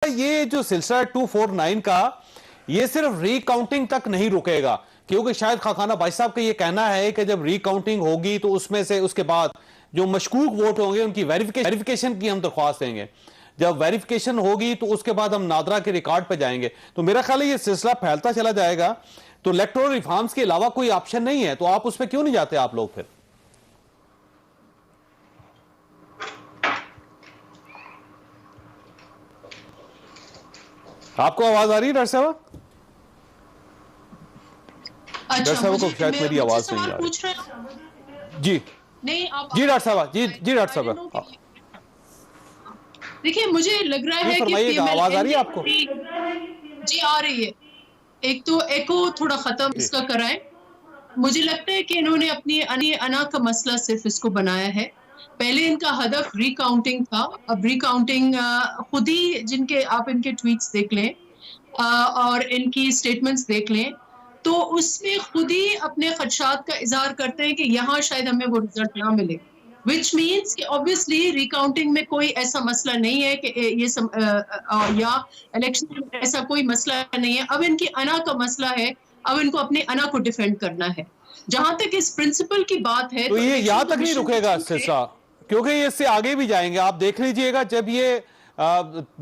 ये जो सिलसिला 249 का ये सिर्फ रिकाउंटिंग तक नहीं रुकेगा, क्योंकि शायद खाखाना भाई साहब का ये कहना है कि जब रिकाउंटिंग होगी तो उसमें से उसके बाद जो मशकूक वोट होंगे उनकी वेरिफिकेशन की हम दरख्वास्त देंगे। जब वेरिफिकेशन होगी तो उसके बाद हम नादरा के रिकॉर्ड पे जाएंगे। तो मेरा ख्याल है ये सिलसिला फैलता चला जाएगा। तो इलेक्टोरल रिफॉर्म्स के अलावा कोई ऑप्शन नहीं है, तो आप उस पर क्यों नहीं जाते आप लोग? फिर आपको आवाज आ रही है डॉक्टर साहब? डॉक्टर साहब को शायद मेरी आवाज नहीं आ रही। जी नहीं, आप जी डॉक्टर साहब, जी डॉक्टर साहब, देखिए मुझे लग रहा है कि आवाज आ रही है आपको? जी आ रही है। एक तो एको थोड़ा खत्म इसका कराएं। मुझे लगता है कि इन्होंने अपनी अना का मसला सिर्फ इसको बनाया है। पहले इनका हदफ रिकाउंटिंग था, अब रिकाउंटिंग खुद ही जिनके आप इनके ट्वीट्स देख लें और इनकी स्टेटमेंट्स देख लें तो उसमें खुद ही अपने खदशात का इजहार करते हैं कि यहाँ शायद हमें वो रिजल्ट ना मिले, विच मीन्स कि ऑब्वियसली रिकाउंटिंग में कोई ऐसा मसला नहीं है कि या इलेक्शन में ऐसा कोई मसला नहीं है। अब इनकी अना का मसला है, अब इनको अपने अना को डिफेंड करना है। जहां तक इस प्रिंसिपल की बात है तो ये यहां तक नहीं रुकेगा सिलसिला, क्योंकि ये इससे आगे भी जाएंगे। आप देख लीजिएगा जब ये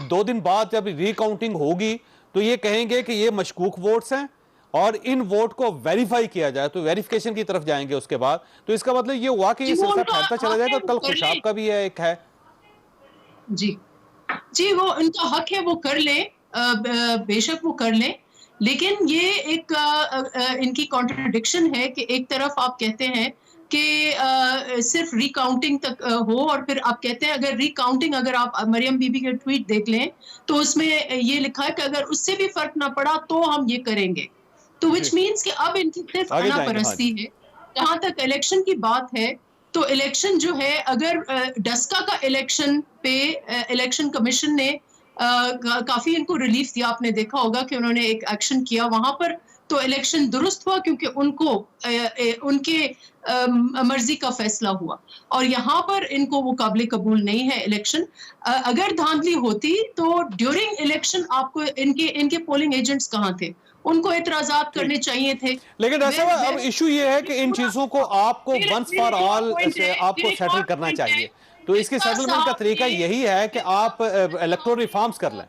2 दिन बाद जब रिकाउंटिंग होगी तो ये कहेंगे कि ये मशकूक वोट्स हैं और इन वोट को वेरीफाई किया जाए, तो वेरिफिकेशन की तरफ जाएंगे उसके बाद। तो इसका मतलब ये हुआ कि ये सिलसिला फैलता चला जाएगा। कल खुशाब का भी है, एक है। जी वो उनका हक है, वो कर ले, बेशक वो कर ले, लेकिन ये एक इनकी कॉन्ट्रडिक्शन है कि एक तरफ आप कहते हैं कि सिर्फ रिकाउंटिंग तक हो और फिर आप कहते हैं अगर रिकाउंटिंग, अगर आप मरियम बीबी के ट्वीट देख लें तो उसमें ये लिखा है कि अगर उससे भी फर्क ना पड़ा तो हम ये करेंगे। तो विच मीन्स कि अब इनकी सिर्फ अना परस्ती है। जहां तक इलेक्शन की बात है तो इलेक्शन जो है, अगर डस्का का इलेक्शन पे इलेक्शन कमीशन ने काफी इनको रिलीफ दिया। आपने देखा होगा कि उन्होंने एक एक्शन किया वहां पर, तो इलेक्शन दुरुस्त हुआ क्योंकि उनको उनके मर्जी का फैसला हुआ। और यहाँ पर इनको वो काबिल कबूल नहीं है इलेक्शन। अगर धांधली होती तो ड्यूरिंग इलेक्शन आपको इनके पोलिंग एजेंट्स कहाँ थे, उनको एतराजात करने चाहिए थे। लेकिन अब इशू ये है कि इन चीजों को आपको वंस फॉर ऑल आपको सेटल करना चाहिए। तो इसके सेटलमेंट का तरीका यही है कि आप इलेक्टोरल रिफॉर्म्स कर लें।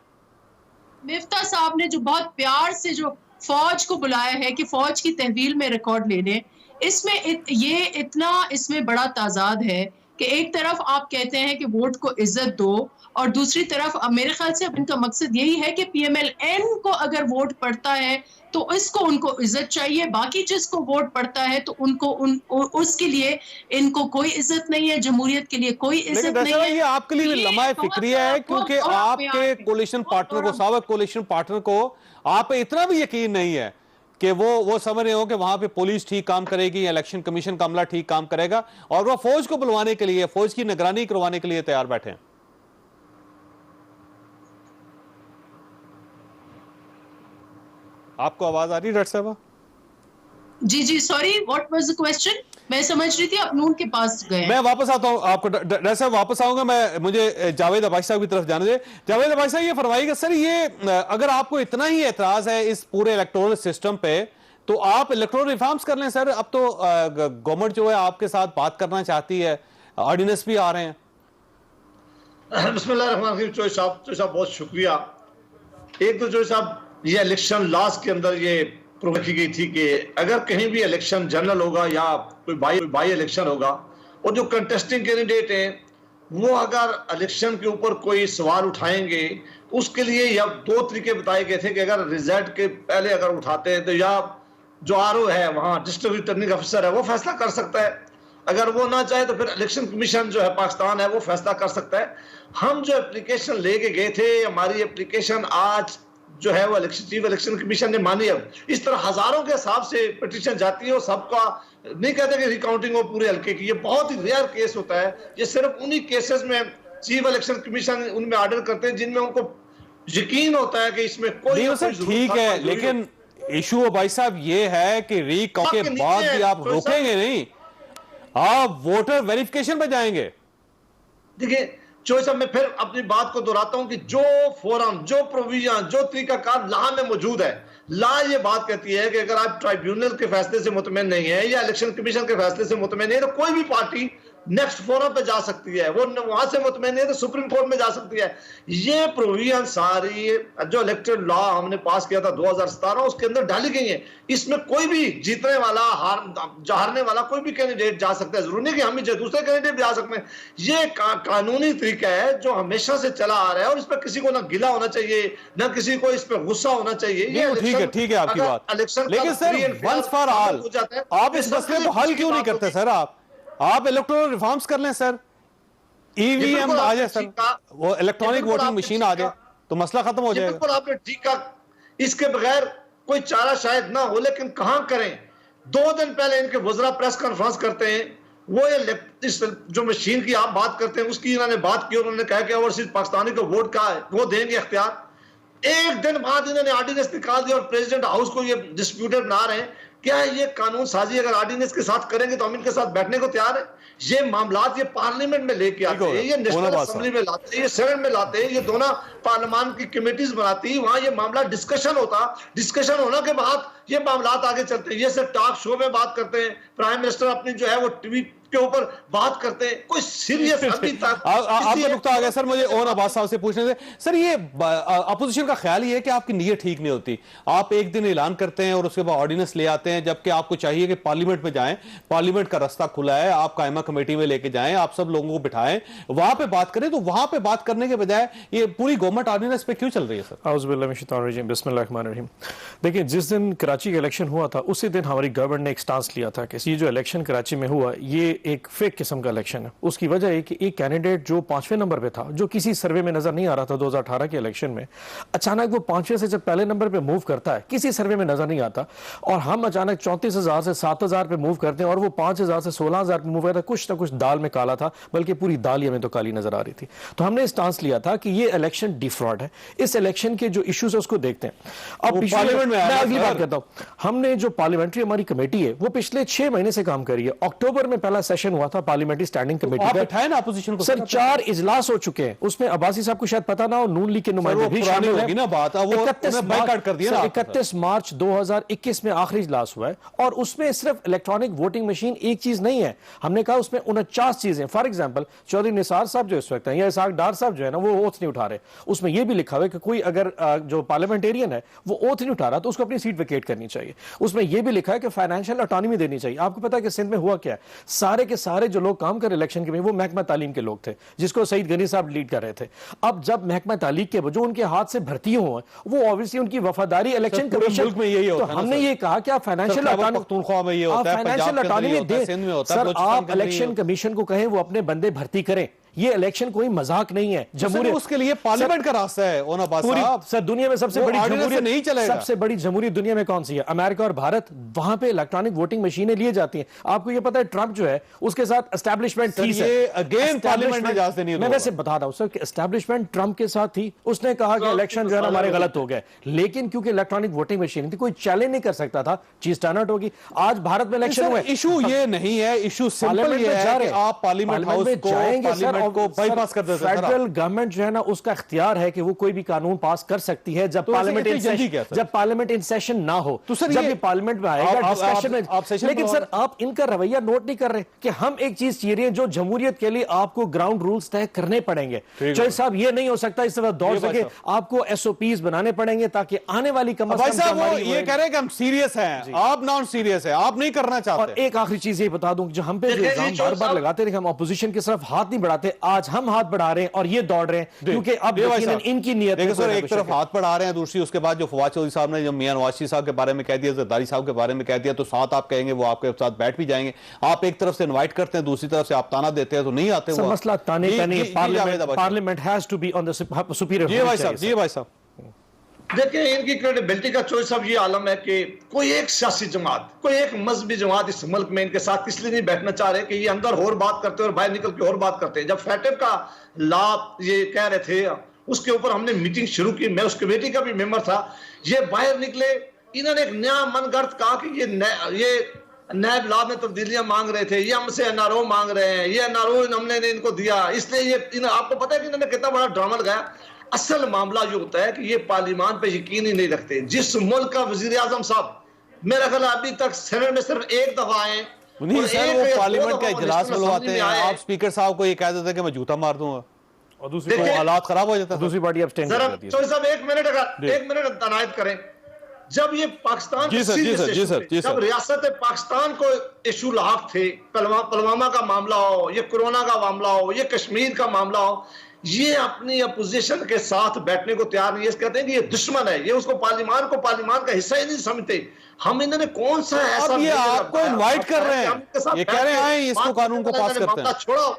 मिफ्ता साहब ने जो बहुत प्यार से जो फौज को बुलाया है कि फौज की तहवील में रिकॉर्ड ले लें, इसमें ये इतना इसमें बड़ा ताजाद है कि एक तरफ आप कहते हैं कि वोट को इज्जत दो और दूसरी तरफ मेरे ख्याल से अब इनका मकसद यही है कि पीएमएलएन को अगर वोट पड़ता है तो इसको उनको इज्जत चाहिए, बाकी जिसको वोट पड़ता है तो उनको उसके लिए इनको कोई इज्जत नहीं है, जमहूरियत के लिए कोई इज्जत नहीं है। ये आपके लिए लम्हा फिक्रिया है, क्योंकि आपके कोलिशन पार्टनर को, साबिक कोलिशन पार्टनर को आप पे इतना भी यकीन नहीं है कि वो समझ रहे हो कि वहां पे पुलिस ठीक काम करेगी या इलेक्शन कमीशन का अमला ठीक काम करेगा, और वो फौज को बुलवाने के लिए, फौज की निगरानी करवाने के लिए तैयार बैठे हैं। आपको आवाज आ रही है डॉक्टर साहब? जी sorry, what was the question? मैं समझ रही थी आप नून के पास गए। मैं वापस आता हूं आपको डॉक्टर साहब, वापस आऊंगा मैं। मुझे जावेद अब्बासी साहब की तरफ जाने दे। जावेद अब्बासी साहब ये फरमाइएगा सर, ये अगर आपको इतना ही एतराज है इस पूरे इलेक्टोरल सिस्टम पे तो आप इलेक्टोरल रिफॉर्म्स कर लें सर। अब तो गवर्नमेंट जो है आपके साथ बात करना चाहती है, ऑर्डिनेंस भी आ रहे हैं। बिस्मिल्लाहिर्रहमानिर्रहीम। चौधरी साहब बहुत शुक्रिया। एक तो चौधरी साहब, ये इलेक्शन लॉज के अंदर ये प्रूव की गई थी कि अगर कहीं भी इलेक्शन जनरल होगा या कोई बाई इलेक्शन होगा और जो कंटेस्टिंग कैंडिडेट हैं वो अगर इलेक्शन के ऊपर कोई सवाल उठाएंगे उसके लिए या 2 तरीके बताए गए थे कि अगर रिजल्ट के पहले अगर उठाते हैं तो या जो आरओ है वहाँ डिस्ट्रिक्ट रिटर्निंग अफसर है वो फैसला कर सकता है, अगर वो ना चाहे तो फिर इलेक्शन कमीशन जो है पाकिस्तान है वो फैसला कर सकता है। हम जो एप्लीकेशन लेके गए थे, हमारी एप्लीकेशन आज जो है वो चीफ इलेक्शन कमीशन ने मानी। अब इस तरह हजारों के हिसाब से पिटीशन जाती है और सबका नहीं कहते कि रिकाउंटिंग हो पूरे हल्के की, ये बहुत ही रेयर केस होता है। ये सिर्फ उन्हीं केसेस में चीफ इलेक्शन कमीशन उनमें ऑर्डर करते हैं जिनमें उनको यकीन होता है कि इसमें कोई ठीक है। लेकिन इशू भाई साहब ये है कि रिकाउंट के बाद भी आप रोकेंगे नहीं, आप वोटर वेरिफिकेशन पे जाएंगे। देखिए चोई साहब, मैं फिर अपनी बात को दोहराता हूं कि जो फोरम, जो प्रोविजन, जो तरीकाकार लॉ में मौजूद है, लॉ ये बात कहती है कि अगर आप ट्राइब्यूनल के फैसले से मुतमईन नहीं है या इलेक्शन कमीशन के फैसले से मुतमईन नहीं है, तो कोई भी पार्टी नेक्स्ट फोरम पे जा सकती है। वो वहां से मुतमईन नहीं है तो सुप्रीम कोर्ट में जा सकती है। ये प्रोविजन सारी जो इलेक्टेड लॉ हमने पास किया था 2017, उसके अंदर डाली गई है। इसमें कोई भी जीतने वाला, हारने वाला कोई भी कैंडिडेट जा सकता है। जरूरी नहीं कि हम ही दूसरे कैंडिडेट भी जा सकते हैं। ये कानूनी तरीका है जो हमेशा से चला आ रहा है और इस पर किसी को ना गिला होना चाहिए, ना किसी को इस पर गुस्सा होना चाहिए। ये ठीक है आपकी बात, लेकिन सर वंस फॉर ऑल आप इस मसले को हल क्यों नहीं करते सर? आप इलेक्टोरल रिफॉर्म्स कर लें सर, ईवीएम आ जाए सर, वो इलेक्ट्रॉनिक वोटिंग मशीन आ जाए तो मसला खत्म हो जाएगा। बिल्कुल आपने ठीक कहा, इसके बगैर कोई चारा शायद ना हो, लेकिन कहां करें। 2 दिन पहले इनके वज़रा प्रेस कॉन्फ्रेंस करते हैं, वो ये इस जो मशीन की आप बात करते हैं उसकी इन्होंने बात की, उन्होंने कहा कि ओवरसीज पाकिस्तानी को वोट का है वो देंगे इख्तियार। एक दिन बाद इन्होंने ऑर्डिनेंस निकाल दिया और प्रेसिडेंट हाउस को ये डिस्प्यूटेड बना रहे हैं। क्या ये कानून साजी अगर ऑर्डिनेंस के साथ करेंगे तो हम इनके साथ बैठने को तैयार है। ये मामलात ये पार्लियामेंट में लेके आते हैं, ये नेशनल असेंबली में लाते हैं, ये सेनेट में लाते हैं, ये दोनों पार्लियामान की कमेटीज बनाती है, वहां ये मामला डिस्कशन होता, डिस्कशन होने के बाद ये मामलात आगे चलते हैं। ये सिर्फ टॉक शो में बात करते हैं, प्राइम मिनिस्टर अपनी जो है वो टीवी के ऊपर बात करते हैं, कोई सीरियस अभी तक आपका नुक्ता आ गया सर। मुझे और अब्बास साहब से पूछने से सर, ये अपोजिशन का ख्याल ये है कि आपकी नीयत ठीक नहीं होती। आप एक दिन ऐलान करते हैं और उसके बाद ऑर्डिनेंस ले आते हैं, जबकि आपको चाहिए कि पार्लियामेंट में जाएं, पार्लियामेंट का रास्ता खुला है, आप कायमा कमेटी में लेके जाएं, आप सब लोगों को बिठाएं, वहां पे बात करें। तो वहां पे बात करने के बजाय ये पूरी गवर्नमेंट ऑर्डिनेंस पे क्यों चल रही है सर? बिस्मिल्लाहिर्रहमानिर्रहीम। देखिए, जिस दिन कराची का इलेक्शन हुआ था उसी दिन हमारी गवर्नमेंट ने एक स्टांस लिया था कि ये जो इलेक्शन कराची में हुआ ये एक फेक किस्म का इलेक्शन है। उसकी वजह है कि एक कैंडिडेट जो 5वें नंबर पे था, जो किसी सर्वे में नजर नहीं आ रहा था 2018 के इलेक्शन में, अचानक वो 5वें से जब पहले नंबर पे मूव करता है, किसी सर्वे में नजर नहीं आता, और हम अचानक 34,000 से 7,000 पे मूव करते हैं और वो 5,000 से 16,000 पे मूव करता है। कुछ ना कुछ दाल में काला था, बल्कि पूरी दाल ही हमें तो काली नजर आ रही थी। तो हमने स्टांस लिया था कि ये इलेक्शन डिफ्रॉड है, इस इलेक्शन के जो इश्यूज है उसको देखते हैं। अब पार्लियामेंट में अगली बात करता हूं, हमने जो पार्लियामेंट्री हमारी कमेटी है वो पिछले 6 महीने से काम कर रही है। अक्टूबर में पहला सेशन हुआ था पार्लियामेंट्री स्टैंडिंग कमेटी का, बैठाए ना अपोजिशन को सर। 4 इजलास हो चुके हैं, उसमें अब्बासी साहब को शायद पता ना हो, नून लीग के नुमाइंदे भी शामिल हैं ना। बात 31 मार्च 2021 में आखिरी इजलास हुआ है और उसमें सिर्फ इलेक्ट्रॉनिक वोटिंग मशीन एक चीज नहीं है। हमने कहा उसमें 49 चीजें। फॉर एग्जांपल, चौधरी निसार साहब जो इस वक्त हैं या इसाक डार साहब जो है ना, वो ओथ नहीं उठा रहे। उसमें यह भी लिखा हुआ है कि कोई अगर जो पार्लियामेंटेरियन है वो ओथ नहीं उठा रहा तो उसको अपनी सीट वेकेट करनी चाहिए। उसमें यह भी लिखा है कि फाइनेंशियल ऑटोनॉमी देनी चाहिए। आपको पता है कि सिंध में हुआ क्या है, सारे के सारे जो लोग काम कर इलेक्शन के में वो महकमा तालीम के लोग थे, जिसको सईद गनी साहब लीड कर रहे थे। अब जब महकमा तालीम के जो उनके हाथ से भर्ती हुए वो ऑब्वियसली उनकी वफादारी इलेक्शन कमीशन में यही होता है। तो हमने ये कहा कि आप फाइनेंशियल ऑटोनॉमी दे सर, आप इलेक्शन कमीशन को कहें वो अपने बंदे भर्ती करें। ये इलेक्शन कोई मजाक नहीं है। जमहूरियत उसके लिए पार्लियामेंट का रास्ता है। सर, दुनिया में सबसे बड़ी जमहूरियत नहीं चलेगा। सबसे बड़ी जमहूरियत दुनिया में कौन सी है? अमेरिका और भारत। वहां पे इलेक्ट्रॉनिक वोटिंग मशीनें लिए जाती हैं। आपको ये पता है ट्रंप जो है उसके साथ एस्टैब्लिशमेंट थी। अगेन पार्लियामेंट में जाते नहीं। मैं वैसे बता रहा हूं सर कि एस्टैब्लिशमेंट ट्रंप के साथ थी। उसने कहा कि इलेक्शन जो है हमारे गलत हो गए, लेकिन क्योंकि इलेक्ट्रॉनिक वोटिंग मशीन थी कोई चैलेंज नहीं कर सकता था, चीज टर्न आउट होगी। आज भारत में इलेक्शन हुए। इशू ये नहीं है, इशू सिंपल ये है कि आप पार्लियामेंट हाउस को, पार्लियामेंट को बाईपास कर देते हैं। फेडरल गवर्नमेंट जो है ना उसका इख्तियार है कि वो कोई भी कानून पास कर सकती है जब पार्लियामेंट इन सेशन ना हो। तो सर, जब ये पार्लियामेंट में आएगा डिस्कशन में। लेकिन सर, आप इनका रवैया नोट नहीं कर रहे कि हम एक चीज चाहिए हैं जो जमहूरियत के लिए आपको ग्राउंड रूल्स तय करने पड़ेंगे। चौधरी साहब, ये नहीं हो सकता इस तरह दौड़ सके, आपको एसओपीज बनाने पड़ेंगे ताकि आने वाली ये कह रहे हैं कि हम सीरियस हैं, आप नॉन सीरियस है, आप नहीं करना चाहते। और एक आखिरी चीज ये बता दूं, जो हम पे बार बार लगाते रहे हम अपोजिशन की तरफ हाथ नहीं बढ़ाते, आज हम हाथ बढ़ा रहे हैं और ये दौड़ रहे हैं क्योंकि अब इनकी नीयत है। सर, एक तरफ हाथ बढ़ा रहे हैं, दूसरी उसके बाद जो फवाद चौधरी साहब ने जो मियां नवाज शरीफ साहब के बारे में कह दिया, जरदारी साहब के बारे में कह दिया, तो साथ आप कहेंगे वो आपके साथ बैठ भी जाएंगे। आप एक तरफ से इनवाइट करते हैं, दूसरी तरफ से आप ताना देते हैं तो नहीं आते। वो मसला ताने का नहीं है, parliament has to be on the superior. जी भाई साहब, जी भाई साहब। देखिए, इनकी क्रेडिबिलिटी का चोइस अब ये आलम है कि कोई एक सियासी जमात, कोई एक मजहबी जमात इस मुल्क में इनके साथ इसलिए नहीं बैठना चाह रहे कि ये अंदर और बात करते हैं और बाहर निकल के और बात करते हैं। जब फैटिव का लाभ ये कह रहे थे, उसके ऊपर हमने मीटिंग शुरू की, मैं उस कमेटी का भी मेंबर था। ये बाहर निकले, इन्होंने एक नया मनगढ़ंत कहा कि ये नैब लॉ में तब्दीलियां मांग रहे थे, ये हमसे एनआरओ मांग रहे हैं, ये एनआरओ हमने इनको दिया, इसलिए ये आपको पता है कि इन्होंने कितना बड़ा ड्रामा लगाया। असल मामला ये होता है कि ये पार्लियामान पे यकीन ही नहीं रखते। जिस मुल्क का वजीर आजम साहब मेरा ख्याल अभी तक सेनेट में सिर्फ एक दफा आए, नहीं सर, वो पार्लियामेंट का इजलास बुलवाते हैं, आप स्पीकर साहब को ये कह देते हैं कि मैं जूता मार दूंगा और दूसरी हालात खराब हो जाता है, दूसरी पार्टी अब्सटेन कर जाती है। चौधरी साहब एक मिनट तनायत करें। जब ये पाकिस्तान जब रियासत पाकिस्तान को इशू लाक थे, पुलवामा का मामला हो, ये कोरोना का मामला हो, ये कश्मीर का मामला हो, ये अपनी अपोजिशन के साथ बैठने को तैयार नहीं है। कहते हैं कि ये दुश्मन है, ये उसको पार्लियामान का हिस्सा ही नहीं समझते। हम इन्होंने कौन सा ऐसा, ये आपको इनवाइट कर रहे हैं, ये कह रहे हैं इसको कानून को पास करते हैं। छोड़ो,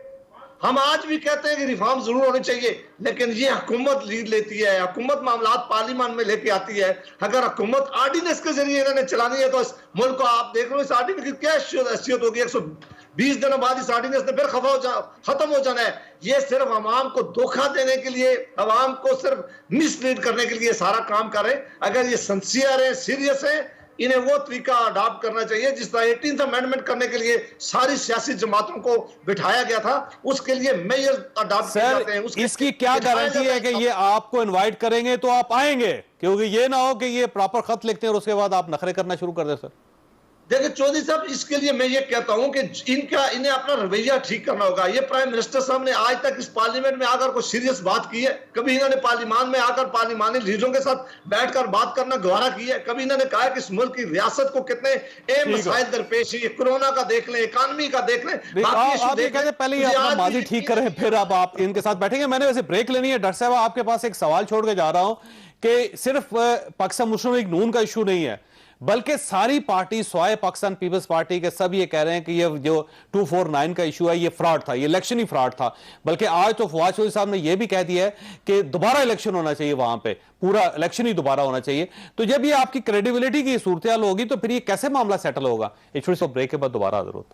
हम आज भी कहते हैं कि रिफॉर्म जरूर होने चाहिए, लेकिन ये हुकूमत लीड लेती है, हुकूमत मामलात पार्लियामान में लेके आती है। अगर हुकूमत आर्डिनेंस के जरिए इन्होंने चलानी है तो इस मुल्क को आप देख लो, इस आर्डिनेंस की क्या हैसियत होगी। 120 दिनों बाद इस आर्डिनेंस ने फिर खत्म हो जाना है। ये सिर्फ अवाम को धोखा देने के लिए, अवाम को सिर्फ मिसलीड करने के लिए सारा काम कर रहे हैं। अगर ये सिंसियर है, सीरियस है, इन्हें वो तरीका अडॉप्ट करना चाहिए जिस तरह 18th अमेंडमेंट करने के लिए सारी सियासी जमातों को बिठाया गया था, उसके लिए मेजर अडॉप्ट किए जाते हैं। इसकी क्या गारंटी है कि ये आपको इनवाइट करेंगे तो आप आएंगे? क्योंकि ये ना हो कि ये प्रॉपर खत लिखते हैं और उसके बाद आप नखरे करना शुरू कर दे। सर देखिए चौधरी साहब, इसके लिए मैं ये कहता हूं कि इन्हें अपना रवैया ठीक करना होगा। ये प्राइम मिनिस्टर साहब ने आज तक इस पार्लियामेंट में आकर कोई सीरियस बात की है? कभी इन्होंने पार्लियामान में आकर पार्लियामानी लीडरों के साथ बैठकर बात करना गवारा की है? कभी इन्होंने कहा कि इस मुल्क की रियासत को कितने अहम मसाइल दरपेश है, कोरोना का देख लें, इकानमी का देख लें, पहले अपना माजी ठीक करें फिर अब आप इनके साथ बैठेंगे। मैंने वैसे ब्रेक लेनी है। डॉक्टर साहब, आपके पास एक सवाल छोड़ के जा रहा हूं कि सिर्फ पाकिस्तान मुस्लिम लीग नून का इशू नहीं है, बल्कि सारी पार्टी स्वाय पाकिस्तान पीपल्स पार्टी के सब ये कह रहे हैं कि ये जो 249 का इशू है ये फ्रॉड था, ये इलेक्शन ही फ्रॉड था। बल्कि आज तो फवाद चौधरी साहब ने ये भी कह दिया है कि दोबारा इलेक्शन होना चाहिए, वहां पे पूरा इलेक्शन ही दोबारा होना चाहिए। तो जब ये आपकी क्रेडिबिलिटी की सूरत होगी तो फिर ये कैसे मामला सेटल होगा? एक छोटी सी ब्रेक के बाद दोबारा जरूर।